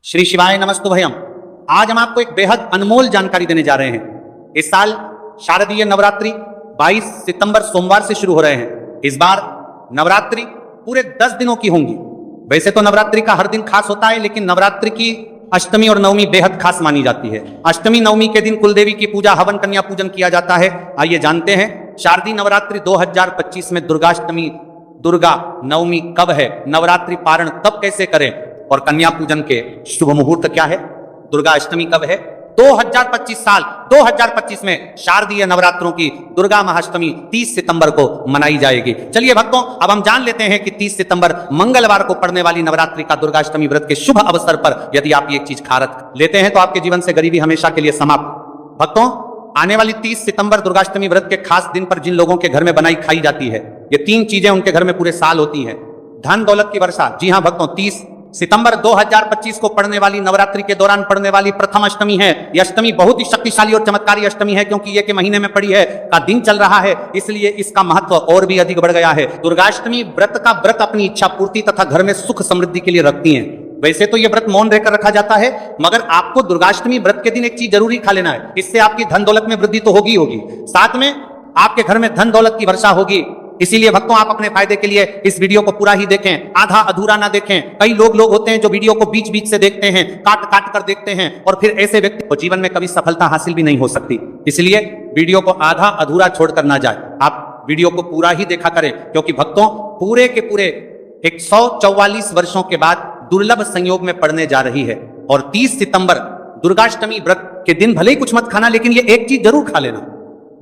श्री शिवाय नमस्तु भयम। आज हम आपको एक बेहद अनमोल जानकारी देने जा रहे हैं। इस साल शारदीय नवरात्रि 22 सितंबर सोमवार से शुरू हो रहे हैं। इस बार नवरात्रि पूरे 10 दिनों की होंगी। वैसे तो नवरात्रि का हर दिन खास होता है, लेकिन नवरात्रि की अष्टमी और नवमी बेहद खास मानी जाती है। अष्टमी नवमी के दिन कुलदेवी की पूजा, हवन, कन्या पूजन किया जाता है। आइए जानते हैं शारदीय नवरात्रि 2025 में दुर्गाष्टमी, दुर्गा नवमी कब है, नवरात्रि पारण कब कैसे करें और कन्या पूजन के शुभ मुहूर्त क्या है, दुर्गा अष्टमी कब है। 2025 में शारदीय नवरात्रों की दुर्गा महाअष्टमी 30 सितंबर को मनाई जाएगी। चलिए भक्तों, अब हम जान लेते हैं कि 30 सितंबर मंगलवार को पड़ने वाली नवरात्रि का दुर्गाष्टमी व्रत के शुभ अवसर पर यदि आप ये चीज खा लेते हैं तो आपके जीवन से गरीबी हमेशा के लिए समाप्त। भक्तों, आने वाली 30 सितंबर दुर्गाष्टमी व्रत के खास दिन पर जिन लोगों के घर में बनाई खाई जाती है, ये 3 चीजें उनके घर में पूरे साल होती हैं। धन दौलत की वर्षा। जी हां भक्तों, 30 सितंबर 2025 को पड़ने वाली नवरात्रि के दौरान पड़ने वाली प्रथम अष्टमी है। यह अष्टमी बहुत ही शक्तिशाली और चमत्कारी अष्टमी है, क्योंकि ये के महीने में पड़ी है, का दिन चल रहा है, इसलिए इसका महत्व और भी अधिक बढ़ गया है। दुर्गाष्टमी व्रत अपनी इच्छा पूर्ति तथा घर में सुख समृद्धि के लिए रखती हैं। वैसे तो यह व्रत मौन रहकर रखा जाता है, मगर आपको दुर्गाष्टमी व्रत के दिन एक चीज जरूरी खा लेना है। इससे आपकी धन दौलत में वृद्धि तो होगी होगी, साथ में आपके घर में धन दौलत की वर्षा होगी। इसीलिए भक्तों, आप अपने फायदे के लिए इस वीडियो को पूरा ही देखें, आधा अधूरा ना देखें। कई लोग होते हैं जो वीडियो को बीच बीच से देखते हैं, काट काट कर देखते हैं, और फिर ऐसे व्यक्ति को जीवन में कभी सफलता हासिल भी नहीं हो सकती। इसलिए वीडियो को आधा अधूरा छोड़कर ना जाए, आप वीडियो को पूरा ही देखा करें, क्योंकि भक्तों पूरे के पूरे 144 वर्षों के बाद दुर्लभ संयोग में पड़ने जा रही है। और 30 सितंबर दुर्गाष्टमी व्रत के दिन भले ही कुछ मत खाना, लेकिन ये एक चीज जरूर खा लेना।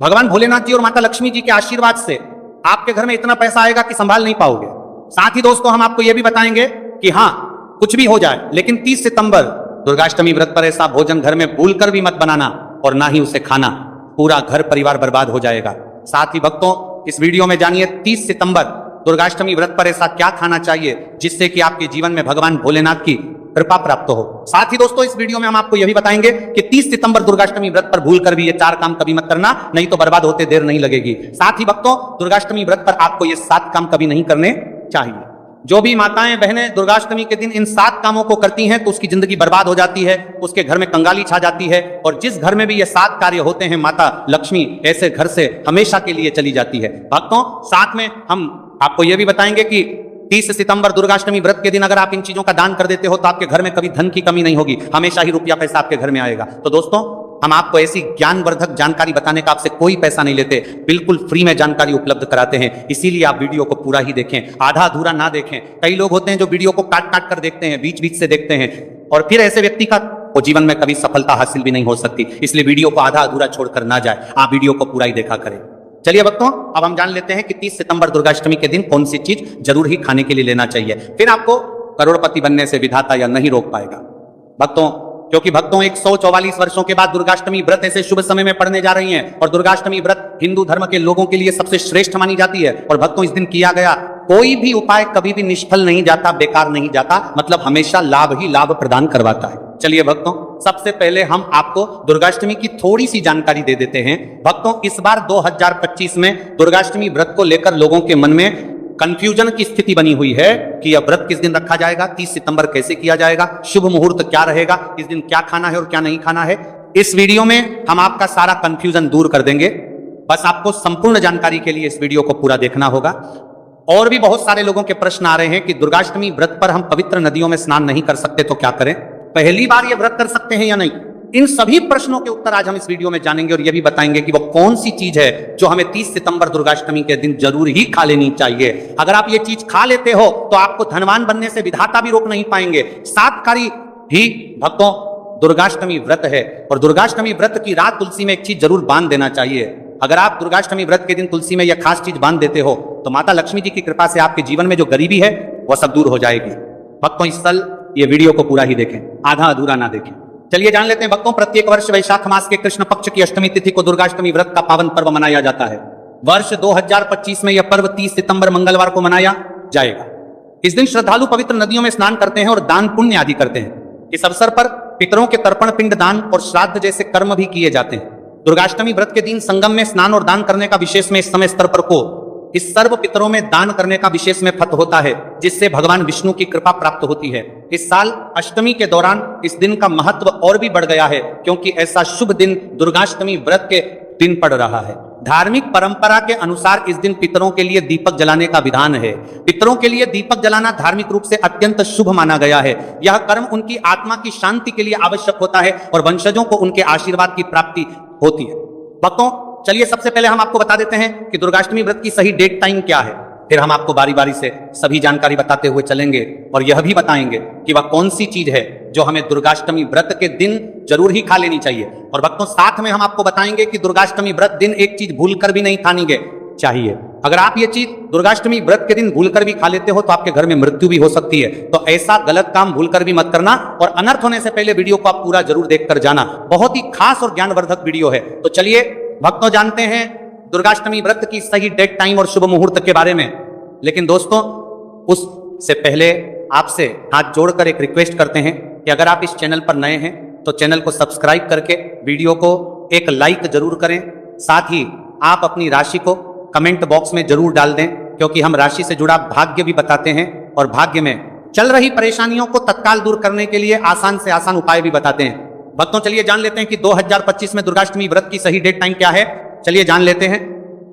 भगवान भोलेनाथ जी और माता लक्ष्मी जी के आशीर्वाद से आपके घर में इतना पैसा आएगा कि संभाल नहीं पाओगे। साथ ही दोस्तों, हम आपको यह भी बताएंगे कि हाँ, कुछ भी हो जाए, लेकिन 30 सितंबर दुर्गाष्टमी व्रत पर ऐसा भोजन घर में भूलकर भी मत बनाना और ना ही उसे खाना, पूरा घर परिवार बर्बाद हो जाएगा। साथ ही भक्तों, इस वीडियो में जानिए 30 सितंबर दुर्गाष्टमी व्रत पर ऐसा क्या खाना चाहिए जिससे कि आपके जीवन में भगवान भोलेनाथ की कृपा प्राप्त हो। साथ ही दोस्तों, इस वीडियो में हम आपको यह भी बताएंगे कि 30 सितंबर दुर्गाष्टमी व्रत पर भूलकर भी ये 4 काम कभी मत करना, नहीं तो बर्बाद होते देर नहीं लगेगी। साथ ही भक्तों, दुर्गाष्टमी व्रत पर आपको ये 7 काम कभी नहीं करने चाहिए। जो भी माताएं बहनें दुर्गाष्टमी के दिन इन 7 कामों को करती हैं तो उसकी जिंदगी बर्बाद हो जाती है, उसके घर में कंगाली छा जाती है, और जिस घर में भी ये 7 कार्य होते हैं, माता लक्ष्मी ऐसे घर से हमेशा के लिए चली जाती है। भक्तों, साथ में हम आपको यह भी बताएंगे कि 30 सितंबर दुर्गाष्टमी व्रत के दिन अगर आप इन चीजों का दान कर देते हो तो आपके घर में कभी धन की कमी नहीं होगी, हमेशा ही रुपया पैसा आपके घर में आएगा। तो दोस्तों, हम आपको ऐसी ज्ञानवर्धक जानकारी बताने का आपसे कोई पैसा नहीं लेते, बिल्कुल फ्री में जानकारी उपलब्ध कराते हैं। इसीलिए आप वीडियो को पूरा ही देखें, आधा अधूरा ना देखें। कई लोग होते हैं जो वीडियो को काट काट कर देखते हैं, बीच बीच से देखते हैं, और फिर ऐसे व्यक्ति का वो जीवन में कभी सफलता हासिल भी नहीं हो सकती। इसलिए वीडियो को आधा अधूरा छोड़कर ना जाए, आप वीडियो को पूरा ही देखा करें। चलिए भक्तों, अब हम जान लेते हैं कि 30 सितंबर दुर्गाष्टमी के दिन कौन सी चीज जरूर ही खाने के लिए लेना चाहिए, फिर आपको करोड़पति बनने से विधाता या नहीं रोक पाएगा। भक्तों, क्योंकि भक्तों 144 वर्षों के बाद दुर्गाष्टमी व्रत ऐसे शुभ समय में पड़ने जा रही है, और दुर्गाष्टमी व्रत हिंदू धर्म के लोगों के लिए सबसे श्रेष्ठ मानी जाती है। और भक्तों, इस दिन किया गया कोई भी उपाय कभी भी निष्फल नहीं जाता, बेकार नहीं जाता, मतलब हमेशा लाभ ही लाभ प्रदान करवाता है। चलिए भक्तों, सबसे पहले हम आपको दुर्गाष्टमी की थोड़ी सी जानकारी दे देते हैं। भक्तों, इस बार 2025 में दुर्गाष्टमी व्रत को लेकर लोगों के मन में कंफ्यूजन की स्थिति बनी हुई है कि यह व्रत किस दिन रखा जाएगा, 30 सितंबर कैसे किया जाएगा, शुभ मुहूर्त क्या रहेगा, इस दिन क्या खाना है और क्या नहीं खाना है। इस वीडियो में हम आपका सारा कंफ्यूजन दूर कर देंगे। बस आपको संपूर्ण जानकारी के लिए इस वीडियो को पूरा देखना होगा। और भी बहुत सारे लोगों के प्रश्न आ रहे हैं कि दुर्गाष्टमी व्रत पर हम पवित्र नदियों में स्नान नहीं कर सकते तो क्या करें, पहली बार ये व्रत कर सकते हैं या नहीं। इन सभी प्रश्नों के उत्तर आज हम इस वीडियो में जानेंगे, और ये भी बताएंगे कि वो कौन सी चीज है जो हमें 30 सितंबर दुर्गाष्टमी के दिन जरूर ही खा लेनी चाहिए। अगर आप ये चीज खा लेते हो तो आपको धनवान बनने से विधाता भी रोक नहीं पाएंगे। 7 कार्य ही भक्तों दुर्गाष्टमी व्रत है, और दुर्गाष्टमी व्रत की रात तुलसी में एक चीज जरूर बांध देना चाहिए। अगर आप दुर्गाष्टमी व्रत के दिन तुलसी में यह खास चीज बांध देते हो तो माता लक्ष्मी जी की कृपा से आपके जीवन में जो गरीबी है वह सब दूर हो जाएगी। भक्तों, इस साल ये वीडियो को पूरा ही देखें, आधा अधूरा ना देखें। चलिए जान लेते हैं भक्तों, प्रत्येक वर्ष वैशाख मास के कृष्ण पक्ष की अष्टमी तिथि को दुर्गाष्टमी व्रत का पावन पर्व मनाया जाता है। वर्ष 2025 में यह पर्व 30 सितंबर मंगलवार को मनाया जाएगा। इस दिन श्रद्धालु पवित्र नदियों में स्नान करते हैं और दान पुण्य आदि करते हैं। इस अवसर पर पितरों के तर्पण, पिंड दान और श्राद्ध जैसे कर्म भी किए जाते हैं। दुर्गाष्टमी व्रत के दिन संगम में स्नान और दान करने का विशेष में इस समय स्तर पर को इस सर्व पितरों में दान करने का विशेष में फत होता है, जिससे भगवान विष्णु की कृपा प्राप्त होती है। इस साल अष्टमी के दौरान इस दिन का महत्व और भी बढ़ गया है, क्योंकि ऐसा शुभ दिन दुर्गाष्टमी व्रत के दिन पड़ रहा है। धार्मिक परंपरा के अनुसार इस दिन पितरों के लिए दीपक जलाने का विधान है। पितरों के लिए दीपक जलाना धार्मिक रूप से अत्यंत शुभ माना गया है। यह कर्म उनकी आत्मा की शांति के लिए आवश्यक होता है और वंशजों को उनके आशीर्वाद की प्राप्ति होती है। भक्तों, चलिए सबसे पहले हम आपको बता देते हैं कि दुर्गाष्टमी व्रत की सही डेट टाइम क्या है। फिर हम आपको बारी बारी से सभी जानकारी बताते हुए चलेंगे और यह भी बताएंगे कि वह कौन सी चीज है जो हमें दुर्गाष्टमी व्रत के दिन जरूर ही खा लेनी चाहिए। और भक्तों, साथ में हम आपको बताएंगे कि दुर्गाष्टमी व्रत दिन एक चीज भूलकर भी नहीं खानी चाहिए। अगर आप ये चीज दुर्गाष्टमी व्रत के दिन भूलकर भी खा लेते हो तो आपके घर में मृत्यु भी हो सकती है। तो ऐसा गलत काम भूलकर भी मत करना और अनर्थ होने से पहले वीडियो को आप पूरा जरूर देखकर जाना। बहुत ही खास और ज्ञानवर्धक वीडियो है। तो चलिए भक्तों, जानते हैं दुर्गाष्टमी व्रत की सही डेट टाइम और शुभ मुहूर्त के बारे में। लेकिन दोस्तों, उससे पहले आपसे हाथ जोड़कर एक रिक्वेस्ट करते हैं कि अगर आप इस चैनल पर नए हैं तो चैनल को सब्सक्राइब करके वीडियो को एक लाइक जरूर करें। साथ ही आप अपनी राशि को कमेंट बॉक्स में जरूर डाल दें, क्योंकि हम राशि से जुड़ा भाग्य भी बताते हैं और भाग्य में चल रही परेशानियों को तत्काल दूर करने के लिए आसान से आसान उपाय भी बताते हैं। भक्तों, चलिए जान लेते हैं कि 2025 में दुर्गाष्टमी व्रत की सही डेट टाइम क्या है। चलिए जान लेते हैं।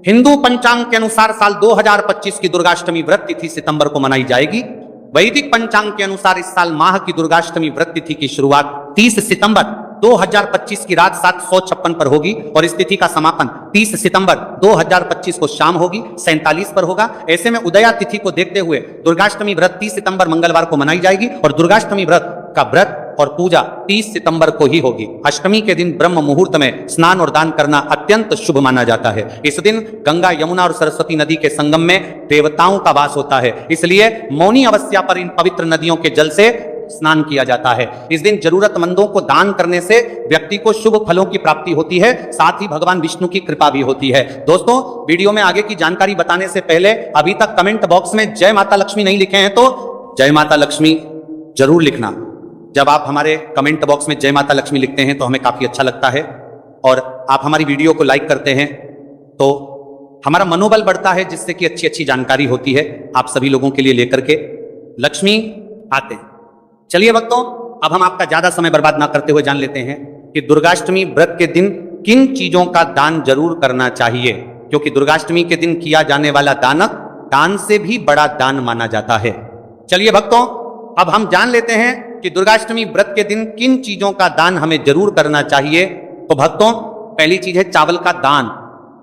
हिंदू पंचांग के अनुसार साल 2025 की दुर्गाष्टमी व्रत तिथि सितंबर को मनाई जाएगी। वैदिक पंचांग के अनुसार इस साल माह की दुर्गाष्टमी व्रत तिथि की शुरुआत 30 सितंबर 2025 की रात 756 पर होगी और इस तिथि का समापन 30 सितंबर 2025 को शाम होगी 47 पर होगा। ऐसे में उदया तिथि को देखते हुए दुर्गाष्टमी व्रत 30 सितंबर मंगलवार को मनाई जाएगी और दुर्गाष्टमी व्रत का व्रत और पूजा 30 सितंबर को ही होगी। अष्टमी के दिन ब्रह्म मुहूर्त में स्नान और दान करना अत्यंत शुभ माना जाता है। इस दिन गंगा, यमुना और सरस्वती नदी के संगम में देवताओं का वास होता है, इसलिए मौनी अमावस्या पर इन पवित्र नदियों के जल से स्नान किया जाता है। इस दिन जरूरतमंदों को दान करने से व्यक्ति को शुभ फलों की प्राप्ति होती है, साथ ही भगवान विष्णु की कृपा भी होती है। दोस्तों, वीडियो में आगे की जानकारी बताने से पहले अभी तक कमेंट बॉक्स में जय माता लक्ष्मी नहीं लिखे हैं तो जय माता लक्ष्मी जरूर लिखना। जब आप हमारे कमेंट बॉक्स में जय माता लक्ष्मी लिखते हैं तो हमें काफी अच्छा लगता है और आप हमारी वीडियो को लाइक करते हैं तो हमारा मनोबल बढ़ता है, जिससे कि अच्छी अच्छी जानकारी होती है आप सभी लोगों के लिए लेकर के लक्ष्मी आते हैं। चलिए भक्तों, अब हम आपका ज्यादा समय बर्बाद ना करते हुए जान लेते हैं कि दुर्गाष्टमी व्रत के दिन किन चीजों का दान जरूर करना चाहिए, क्योंकि दुर्गाष्टमी के दिन किया जाने वाला दान से भी बड़ा दान माना जाता है। चलिए भक्तों, अब हम जान लेते हैं कि दुर्गाष्टमी व्रत के दिन किन चीजों का दान हमें जरूर करना चाहिए। तो भक्तों, पहली चीज है चावल का दान।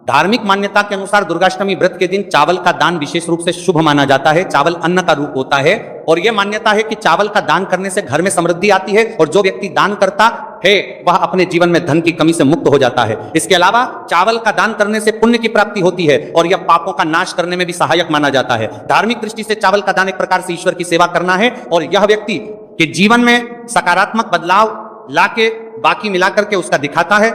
धार्मिक मान्यता के अनुसार दुर्गाष्टमी व्रत के दिन चावल का दान विशेष रूप से शुभ माना जाता है। चावल अन्न का रूप होता है और यह मान्यता है कि चावल का दान करने से घर में समृद्धि आती है और जो व्यक्ति दान करता है वह अपने जीवन में धन की कमी से मुक्त हो जाता है। इसके अलावा चावल का दान करने से पुण्य की प्राप्ति होती है और यह पापों का नाश करने में भी सहायक माना जाता है। धार्मिक दृष्टि से चावल का दान एक प्रकार से ईश्वर की सेवा करना है और यह व्यक्ति के जीवन में सकारात्मक बदलाव लाके बाकी मिलाकर के उसका दिखाता है।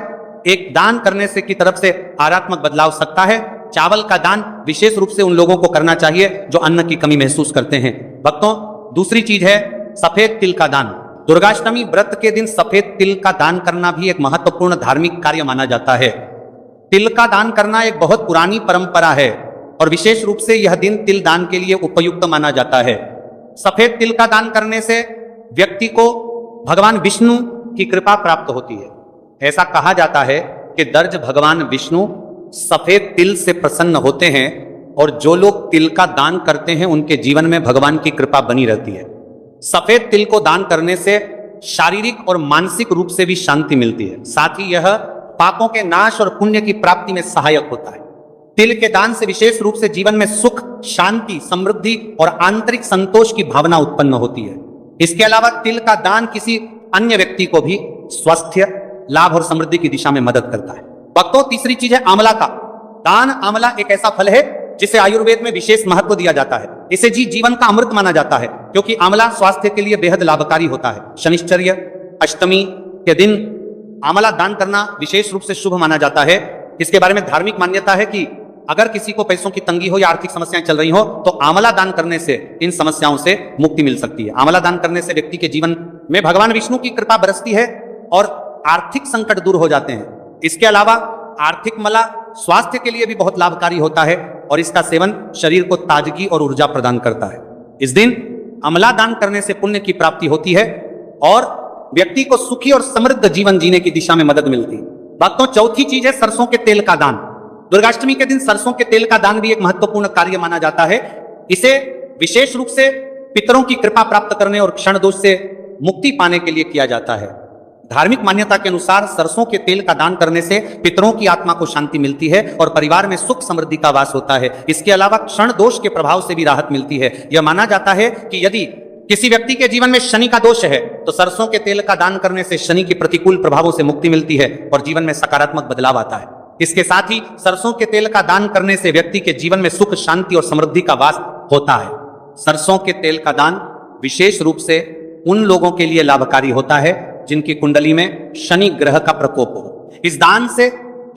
एक दान करने से की तरफ से आध्यात्मिक बदलाव सकता है। चावल का दान विशेष रूप से उन लोगों को करना चाहिए जो अन्न की कमी महसूस करते हैं। भक्तों, दूसरी चीज है सफेद तिल का दान। दुर्गाष्टमी व्रत के दिन सफेद तिल का दान करना भी एक महत्वपूर्ण धार्मिक कार्य माना जाता है। तिल का दान करना एक बहुत पुरानी परंपरा है और विशेष रूप से यह दिन तिल दान के लिए उपयुक्त माना जाता है। सफेद तिल का दान करने से व्यक्ति को भगवान विष्णु की कृपा प्राप्त होती है। ऐसा कहा जाता है कि दर्ज भगवान विष्णु सफेद तिल से प्रसन्न होते हैं और जो लोग तिल का दान करते हैं उनके जीवन में भगवान की कृपा बनी रहती है। सफेद तिल को दान करने से शारीरिक और मानसिक रूप से भी शांति मिलती है, साथ ही यह पापों के नाश और पुण्य की प्राप्ति में सहायक होता है। तिल के दान से विशेष रूप से जीवन में सुख, शांति, समृद्धि और आंतरिक संतोष की भावना उत्पन्न होती है। इसके अलावा तिल का दान किसी अन्य व्यक्ति को भी स्वास्थ्य, लाभ और समृद्धि की दिशा में मदद करता है। भक्तों, तीसरी चीज है आंवला का दान। आंवला एक ऐसा फल है जिसे आयुर्वेद में विशेष महत्व दिया जाता है। इसे जीवन का अमृत माना जाता है क्योंकि आंवला स्वास्थ्य के लिए बेहद लाभकारी होता है। शनिश्चर्य, अष्टमी के दिन आंवला दान करना विशेष रूप से शुभ माना जाता है। इसके बारे में धार्मिक मान्यता है कि अगर किसी को पैसों की तंगी हो या आर्थिक समस्याएं चल रही हो तो आंवला दान करने से इन समस्याओं से मुक्ति मिल सकती है। आंवला दान करने से व्यक्ति के जीवन में भगवान विष्णु की कृपा बरसती है और आर्थिक संकट दूर हो जाते हैं। इसके अलावा आर्थिक मला स्वास्थ्य के लिए भी बहुत लाभकारी होता है और इसका सेवन शरीर को ताजगी और ऊर्जा प्रदान करता है। इस दिन अमला दान करने से पुण्य की प्राप्ति होती है और व्यक्ति को सुखी और समृद्ध जीवन जीने की दिशा में मदद मिलती है। भक्तों, चौथी चीज है सरसों के तेल का दान। दुर्गाष्टमी के दिन सरसों के तेल का दान भी एक महत्वपूर्ण कार्य माना जाता है। इसे विशेष रूप से पितरों की कृपा प्राप्त करने और क्षण दोष से मुक्ति पाने के लिए किया जाता है। धार्मिक मान्यता के अनुसार सरसों के तेल का दान करने से पितरों की आत्मा को शांति मिलती है और परिवार में सुख समृद्धि का वास होता है। इसके अलावा क्षण दोष के प्रभाव से भी राहत मिलती है। यह माना जाता है कि यदि किसी व्यक्ति के जीवन में शनि का दोष है तो सरसों के तेल का दान करने से शनि की प्रतिकूल प्रभावों से मुक्ति मिलती है और जीवन में सकारात्मक बदलाव आता है। इसके साथ ही सरसों के तेल का दान करने से व्यक्ति के जीवन में सुख, शांति और समृद्धि का वास होता है। सरसों के तेल का दान विशेष रूप से उन लोगों के लिए लाभकारी होता है जिनकी कुंडली में शनि ग्रह का प्रकोप हो। इस दान से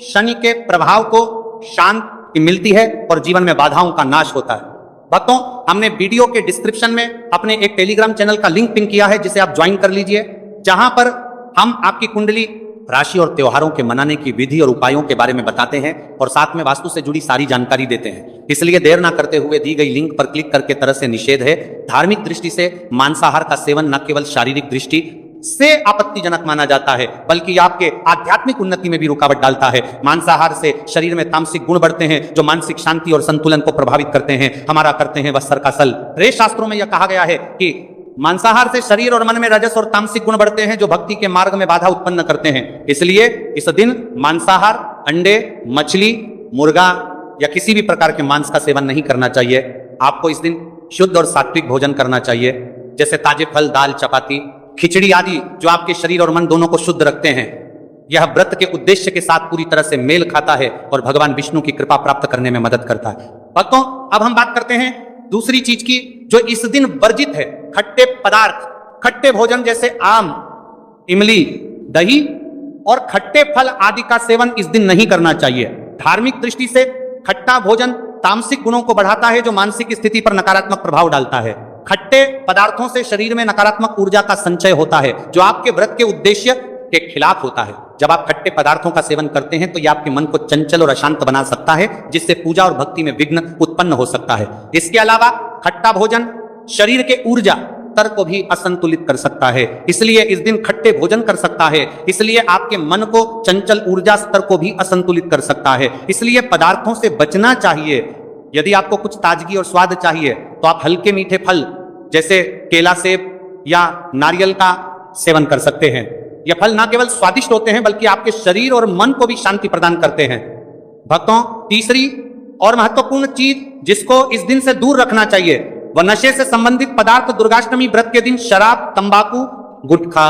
शनि के प्रभाव को शांति मिलती है और जीवन में बाधाओं का नाश होता है। भक्तों, हमने वीडियो के डिस्क्रिप्शन में अपने एक टेलीग्राम चैनल का लिंक पिन किया है जिसे आप ज्वाइन कर लीजिए, जहां पर हम आपकी कुंडली, राशि और त्योहारों के मनाने की विधि और उपायों के बारे में बताते हैं और साथ में वास्तु से जुड़ी सारी जानकारी देते हैं। इसलिए देर ना करते हुए दी गई लिंक पर क्लिक करके तरह से निषेध है। धार्मिक दृष्टि से मांसाहार का सेवन न केवल शारीरिक दृष्टि से आपत्तिजनक माना जाता है बल्कि आपके आध्यात्मिक उन्नति में भी रुकावट डालता है। मांसाहार से शरीर में तामसिक गुण बढ़ते हैं जो मानसिक शांति और संतुलन को प्रभावित करते हैं। हमारा करते हैं वत्सर का सल। रे शास्त्रों में यह कहा गया है कि मांसाहार से शरीर और मन में रजस और तामसिक गुण बढ़ते हैं जो भक्ति के मार्ग में बाधा उत्पन्न करते हैं। इसलिए इस दिन मांसाहार, अंडे, मछली, मुर्गा या किसी भी प्रकार के मांस का सेवन नहीं करना चाहिए। आपको इस दिन शुद्ध और सात्विक भोजन करना चाहिए, जैसे ताजे फल, दाल, चपाती, खिचड़ी आदि जो आपके शरीर और मन दोनों को शुद्ध रखते हैं। यह व्रत के उद्देश्य के साथ पूरी तरह से मेल खाता है और भगवान विष्णु की कृपा प्राप्त करने में मदद करता है। भक्तों, अब हम बात करते हैं दूसरी चीज की जो इस दिन वर्जित है। खट्टे पदार्थ, खट्टे भोजन जैसे आम, इमली, दही और खट्टे फल आदि का सेवन इस दिन नहीं करना चाहिए। धार्मिक दृष्टि से खट्टा भोजन तामसिक गुणों को बढ़ाता है जो मानसिक स्थिति पर नकारात्मक प्रभाव डालता है। खट्टे पदार्थों से शरीर में नकारात्मक ऊर्जा का संचय होता है जो आपके व्रत के उद्देश्य के खिलाफ होता है। जब आप खट्टे पदार्थों का सेवन करते हैं तो यह आपके मन को चंचल और अशांत बना सकता है जिससे पूजा और भक्ति में विघ्न उत्पन्न हो सकता है। इसके अलावा खट्टा भोजन शरीर के ऊर्जा स्तर को भी असंतुलित कर सकता है, इसलिए इस दिन खट्टे भोजन कर सकता है। इसलिए आपके मन को चंचल ऊर्जा स्तर को भी असंतुलित कर सकता है। इसलिए पदार्थों से बचना चाहिए। यदि आपको कुछ ताजगी और स्वाद चाहिए तो आप हल्के मीठे फल जैसे केला, सेब या नारियल का सेवन कर सकते हैं। यह फल न केवल स्वादिष्ट होते हैं बल्कि आपके शरीर और मन को भी शांति प्रदान करते हैं। भक्तों, तीसरी और महत्वपूर्ण चीज जिसको इस दिन से दूर रखना चाहिए वह नशे से संबंधित पदार्थ। दुर्गाष्टमी व्रत के दिन शराब, तंबाकू, गुटखा,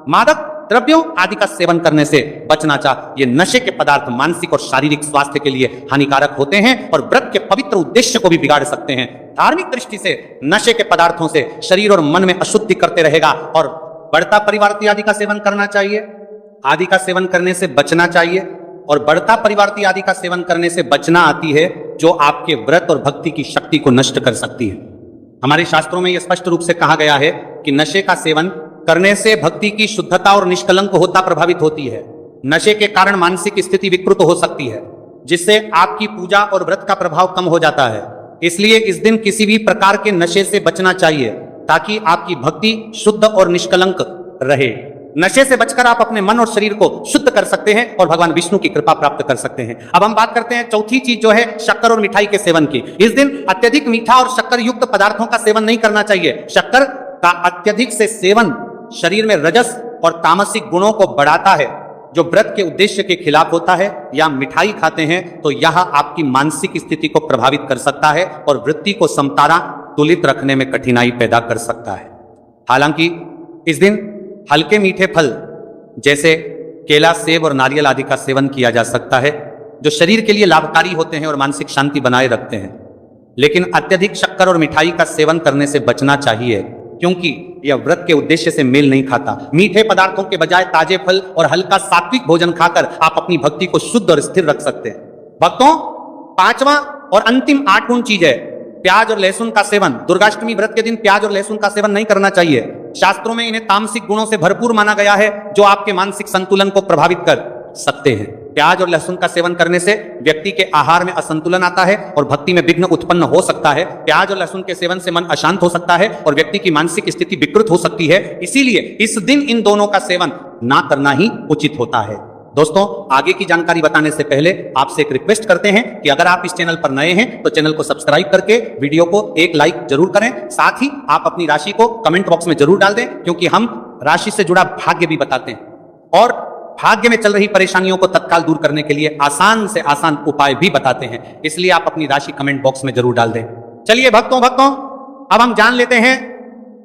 मादक द्रव्यों आदि का सेवन करने से बचना चाहिए। ये नशे के पदार्थ मानसिक और शारीरिक स्वास्थ्य के लिए हानिकारक होते हैं और व्रत के पवित्र उद्देश्य को भी बिगाड़ सकते हैं। धार्मिक दृष्टि से नशे के पदार्थों से शरीर और मन में अशुद्धि करते रहेगा और बढ़ता परिवारती आदि का सेवन करना चाहिए। आदि का सेवन करने से बचना चाहिए और बढ़ता परिवारती आदि का सेवन करने से बचना आती है जो आपके व्रत और भक्ति की शक्ति को नष्ट कर सकती है। हमारे शास्त्रों में यह स्पष्ट रूप से कहा गया है कि नशे का सेवन करने से भक्ति की शुद्धता और निष्कलंक होता प्रभावित होती है। नशे के कारण मानसिक स्थिति विकृत हो सकती है जिससे आपकी पूजा और व्रत का प्रभाव कम हो जाता है। इसलिए इस दिन किसी भी प्रकार के नशे से बचना चाहिए ताकि आपकी भक्ति शुद्ध और निष्कलंक रहे। नशे से बचकर आप अपने मन और शरीर को शुद्ध कर सकते हैं और भगवान विष्णु की कृपा प्राप्त कर सकते हैं। अब हम बात करते हैं चौथी चीज जो है शक्कर और मिठाई के सेवन की। इस दिन अत्यधिक मीठा और शक्कर युक्त पदार्थों का सेवन नहीं करना चाहिए। शक्कर का अत्यधिक से सेवन शरीर में रजस और तामसिक गुणों को बढ़ाता है जो व्रत के उद्देश्य के खिलाफ होता है। या मिठाई खाते हैं तो यह आपकी मानसिक स्थिति को प्रभावित कर सकता है और वृत्ति को समतारा तुलित रखने में कठिनाई पैदा कर सकता है। हालांकि इस दिन हल्के मीठे फल जैसे केला, सेब और नारियल आदि का सेवन किया जा सकता है जो शरीर के लिए लाभकारी होते हैं और मानसिक शांति बनाए रखते हैं। लेकिन अत्यधिक शक्कर और मिठाई का सेवन करने से बचना चाहिए क्योंकि यह व्रत के उद्देश्य से मेल नहीं खाता। मीठे पदार्थों के बजाय ताजे फल और हल्का सात्विक भोजन खाकर आप अपनी भक्ति को शुद्ध और स्थिर रख सकते हैं। भक्तों, पांचवा और अंतिम 8 गुण चीज है प्याज और लहसुन का सेवन। दुर्गाष्टमी व्रत के दिन प्याज और लहसुन का सेवन नहीं करना चाहिए। शास्त्रों में इन्हें तामसिक गुणों से भरपूर माना गया है जो आपके मानसिक संतुलन को प्रभावित कर सकते हैं। प्याज और लहसुन का सेवन करने से व्यक्ति के आहार में असंतुलन आता है और भक्ति में विघ्न उत्पन्न हो सकता है। प्याज और लहसुन के सेवन से मन अशांत हो सकता है और व्यक्ति की मानसिक स्थिति विकृत हो सकती है। इसीलिए इस दिन इन दोनों का सेवन ना करना ही उचित होता है। दोस्तों, आगे की जानकारी बताने से पहले आपसे एक रिक्वेस्ट करते हैं कि अगर आप इस चैनल पर नए हैं तो चैनल को सब्सक्राइब करके वीडियो को एक लाइक जरूर करें। साथ ही आप अपनी राशि को कमेंट बॉक्स में जरूर डाल दें, क्योंकि हम राशि से जुड़ा भाग्य भी बताते हैं और भाग्य में चल रही परेशानियों को तत्काल दूर करने के लिए आसान से आसान उपाय भी बताते हैं। इसलिए आप अपनी राशि कमेंट बॉक्स में जरूर डाल दें। चलिए भक्तों अब हम जान लेते हैं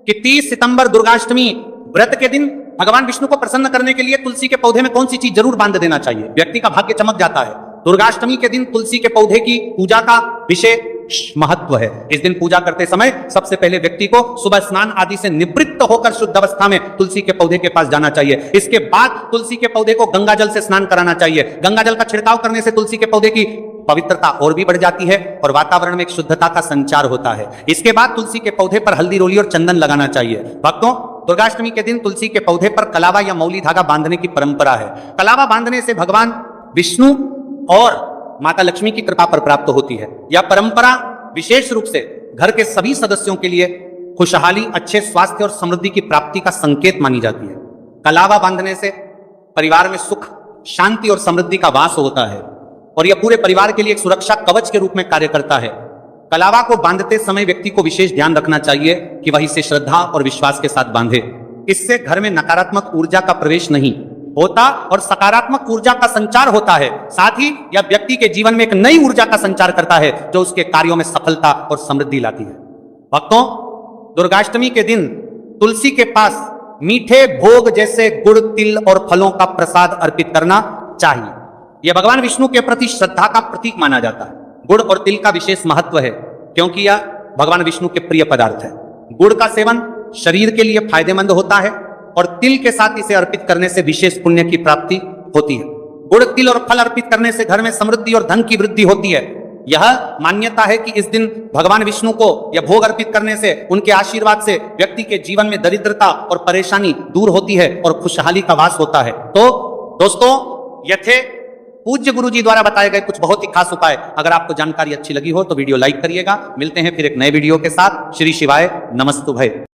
कि 30 सितंबर दुर्गाष्टमी व्रत के दिन भगवान विष्णु को प्रसन्न करने के लिए तुलसी के पौधे में कौन सी चीज जरूर बांध देना चाहिए। व्यक्ति का भाग्य चमक जाता है। दुर्गाष्टमी के दिन तुलसी के पौधे की पूजा का विशेष महत्व है। इस दिन पूजा करते समय सबसे पहले व्यक्ति को सुबह स्नान आदि से निवृत्त होकर शुद्ध अवस्था में तुलसी के पौधे के पास जाना चाहिए। इसके बाद तुलसी के पौधे को गंगा जल से स्नान कराना चाहिए। गंगा जल का छिड़काव करने से तुलसी के पौधे की पवित्रता और भी बढ़ जाती है और वातावरण में एक शुद्धता का संचार होता है। इसके बाद तुलसी के पौधे पर हल्दी रोली और चंदन लगाना चाहिए। भक्तों, दुर्गाष्टमी के दिन तुलसी के पौधे पर कलावा या मौली धागा बांधने की परंपरा है। कलावा बांधने से भगवान विष्णु और माता लक्ष्मी की कृपा पर प्राप्त होती है। यह परंपरा विशेष रूप से घर के सभी सदस्यों के लिए खुशहाली, अच्छे स्वास्थ्य और समृद्धि की प्राप्ति का संकेत मानी जाती है। कलावा बांधने से परिवार में सुख, शांति और समृद्धि का वास होता है और यह पूरे परिवार के लिए एक सुरक्षा कवच के रूप में कार्य करता है। कलावा को बांधते समय व्यक्ति को विशेष ध्यान रखना चाहिए कि वह इसे श्रद्धा और विश्वास के साथ बांधे। इससे घर में नकारात्मक ऊर्जा का प्रवेश नहीं होता और सकारात्मक ऊर्जा का संचार होता है। साथ ही यह व्यक्ति के जीवन में एक नई ऊर्जा का संचार करता है जो उसके कार्यों में सफलता और समृद्धि लाती है। भक्तों, दुर्गाष्टमी के दिन तुलसी के पास मीठे भोग जैसे गुड़, तिल और फलों का प्रसाद अर्पित करना चाहिए। यह भगवान विष्णु के प्रति श्रद्धा का प्रतीक माना जाता है। गुड़ और तिल का विशेष महत्व है क्योंकि यह भगवान विष्णु के प्रिय पदार्थ है। गुड़ का सेवन शरीर के लिए फायदेमंद होता है और तिल के साथ इसे अर्पित करने से विशेष पुण्य की प्राप्ति होती है। गुड़, तिल और फल अर्पित करने से घर में समृद्धि और धन की वृद्धि होती है। यह मान्यता है कि इस दिन भगवान विष्णु को यह भोग अर्पित करने से, उनके आशीर्वाद से व्यक्ति के जीवन में दरिद्रता और परेशानी दूर होती है और खुशहाली का वास होता है। तो दोस्तों, यह थे पूज्य गुरु जी द्वारा बताए गए कुछ बहुत ही खास उपाय। अगर आपको जानकारी अच्छी लगी हो तो वीडियो लाइक करिएगा। मिलते हैं फिर एक नए वीडियो के साथ। श्री शिवाय नमस्तुभय।